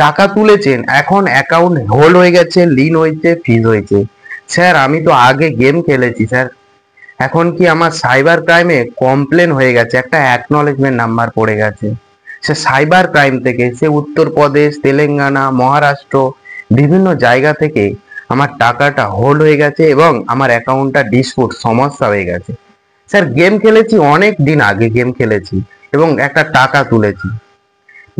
টাকা তুলেছেন, এখন অ্যাকাউন্ট হোল্ড হয়ে গেছে, লিন হয়েছে, ফ্রিজ হয়েছে। স্যার আমি তো আগে গেম খেলেছি স্যার, এখন কি আমার সাইবার ক্রাইমে কমপ্লেন হয়ে গেছে, একটা অ্যাকনলেজমেন্ট নাম্বার পড়ে গেছে। সে সাইবার ক্রাইম থেকে, সে উত্তরপ্রদেশ, তেলেঙ্গানা, মহারাষ্ট্র, বিভিন্ন জায়গা থেকে আমার টাকাটা হোল্ড হয়ে গেছে এবং আমার অ্যাকাউন্টটা ডিসপুট সমস্যা হয়ে গেছে। স্যার গেম খেলেছি, অনেক দিন আগে গেম খেলেছি এবং একটা টাকা তুলেছি।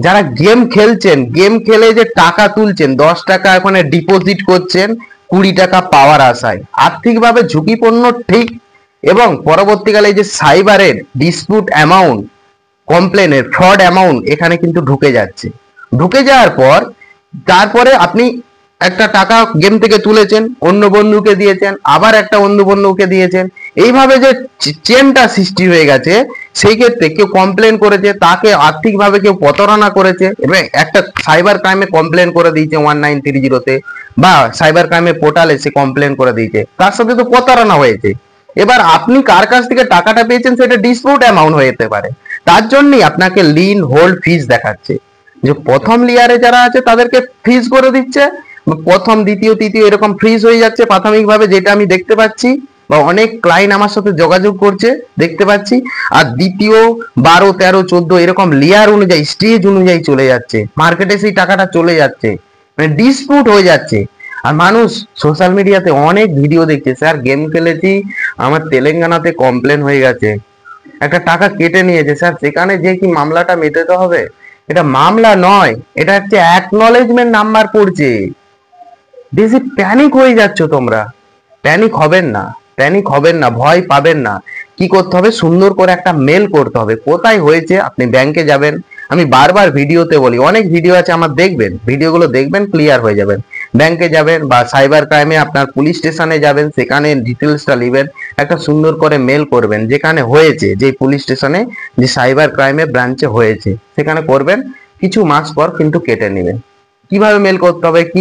যারা গেম খেলছেন, গেম খেলে যে টাকা তুলছেন, 10 টাকা ওখানে ডিপোজিট করছেন 20 টাকা পাওয়ার আশায়, আর্থিকভাবে ঝুঁকিপূর্ণ ঠিক। এবং পরবর্তীকালে এই যে সাইবারের ডিসপিউট অ্যামাউন্ট, কমপ্লেনের ফ্রড অ্যামাউন্ট এখানে কিন্তু ঢুকে যাচ্ছে। ঢুকে যাওয়ার পর তারপরে আপনি একটা টাকা গেম থেকে তুলেছেন, অন্য বন্ধুকে দিয়েছেন, আবার একটা অন্য বন্ধুকে দিয়েছেন, এইভাবে যে চেনটা সৃষ্টি হয়ে গেছে, সেই ক্ষেত্রে কেউ কমপ্লেন করেছে, তাকে আর্থিকভাবে কেউ প্রতারণা করেছে এবং একটা সাইবার ক্রাইমে কমপ্লেন করে দিয়েছে 1930-তে, বা সাইবার ক্রাইমে পোর্টালে সে কমপ্লেন করে দিয়েছে, তার সাথে তো প্রতারণা হয়েছে। এবার আপনি কার কাছ থেকে টাকাটা পেয়েছেন সেটা ডিসপিউট অ্যামাউন্ট হয়ে যেতে পারে। তার জন্যই আপনাকে লিন, হোল্ড, ফ্রিজ দেখাচ্ছে। যে প্রথম লেয়ারে যারা আছে তাদেরকে ফ্রিজ করে দিচ্ছে, প্রথম, দ্বিতীয়, তৃতীয় এরকম ফ্রিজ হয়ে যাচ্ছে প্রাথমিকভাবে, যেটা আমি দেখতে পাচ্ছি, বা অনেক ক্লায়েন্ট আমার সাথে যোগাযোগ করছে দেখতে পাচ্ছি। আর দ্বিতীয় 12, 13, 14 এরকম লেয়ার অনুযায়ী, স্টেজ অনুযায়ী চলে যাচ্ছে, মার্কেটে সেই টাকাটা চলে যাচ্ছে, মানে ডিসপিউট হয়ে যাচ্ছে। আর মানুষ সোশ্যাল মিডিয়াতে অনেক ভিডিও দেখছে, স্যার গেম খেলেছি, আমার তেলেঙ্গানাতে কমপ্লেন হয়ে গেছে, একটা টাকা কেটে নিয়েছে স্যার, সেখানে যে কি মামলাটা মেটাতে হবে, এটা মামলা নয়, এটা হচ্ছে অ্যাকনলেজমেন্ট নাম্বার পড়ছে। বেশি প্যানিক হয়ে যাচ্ছ তোমরা। প্যানিক হবেন না, প্যানিক হবেন না, ভয় পাবেন না। কি করতে হবে, সুন্দর করে একটা মেল করতে হবে, কোথায় হয়েছে আপনি ব্যাংকে যাবেন। আমি বারবার ভিডিওতে বলি, অনেক ভিডিও আছে আমার, দেখবেন ভিডিওগুলো, দেখবেন ক্লিয়ার হয়ে যাবেন। ব্যাংকে যাবেন বা সাইবার ক্রাইমে আপনার পুলিশ স্টেশনে যাবেন, সেখানে ডিটেলসটা নেবেন, একটা সুন্দর করে মেল করবেন যেখানে হয়েছে, যে পুলিশ স্টেশনে, যে সাইবার ক্রাইমে ব্রাঞ্চে হয়েছে সেখানে করবেন। কিছু মাস পর কিন্তু কেটে নেবেন। কিভাবে মেল করতে হবে, কি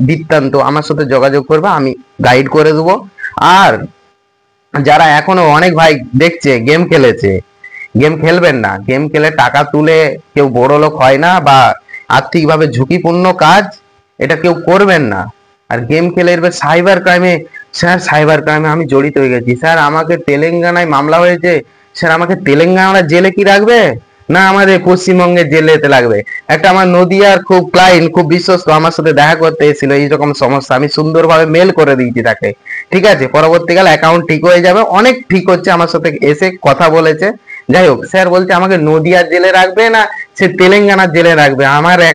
বৃত্তান্ত, আমার সাথে যোগাযোগ করবে, আমি গাইড করে দেবো। আর যারা এখনো অনেক ভাই দেখছে গেম খেলেছে, গেম খেলবেন না। গেম খেলে টাকা তুলে কেউ বড় লোক হয় না, বা আর্থিকভাবে ঝুঁকিপূর্ণ কাজ এটা কেউ করবেন না। আর গেম খেলে এবার সাইবার ক্রাইমে, স্যার সাইবার ক্রাইমে আমি জড়িত হয়ে গেছি স্যার, আমাকে তেলেঙ্গানায় মামলা হয়েছে, স্যার আমাকে তেলেঙ্গানার জেলে কি রাখবে, না আমাদের পশ্চিমবঙ্গের জেলেতে লাগবে। একটা আমার নদিয়ার খুব ক্লায়েন্ট, খুব বিশ্বস্ত, আমার সাথে দেখা করতে এসেছিল, এইরকম সমস্যা, আমি সুন্দরভাবে মেল করে দিয়েছি তাকে। ঠিক আছে, পরবর্তীকালে অ্যাকাউন্ট ঠিক হয়ে যাবে, অনেক ঠিক হচ্ছে, আমার সাথে এসে কথা বলেছে। যাই হোক, স্যার বলছে আমাকে নদিয়ার জেলে রাখবে না সে তেলেঙ্গানার জেলে রাখবে, আমার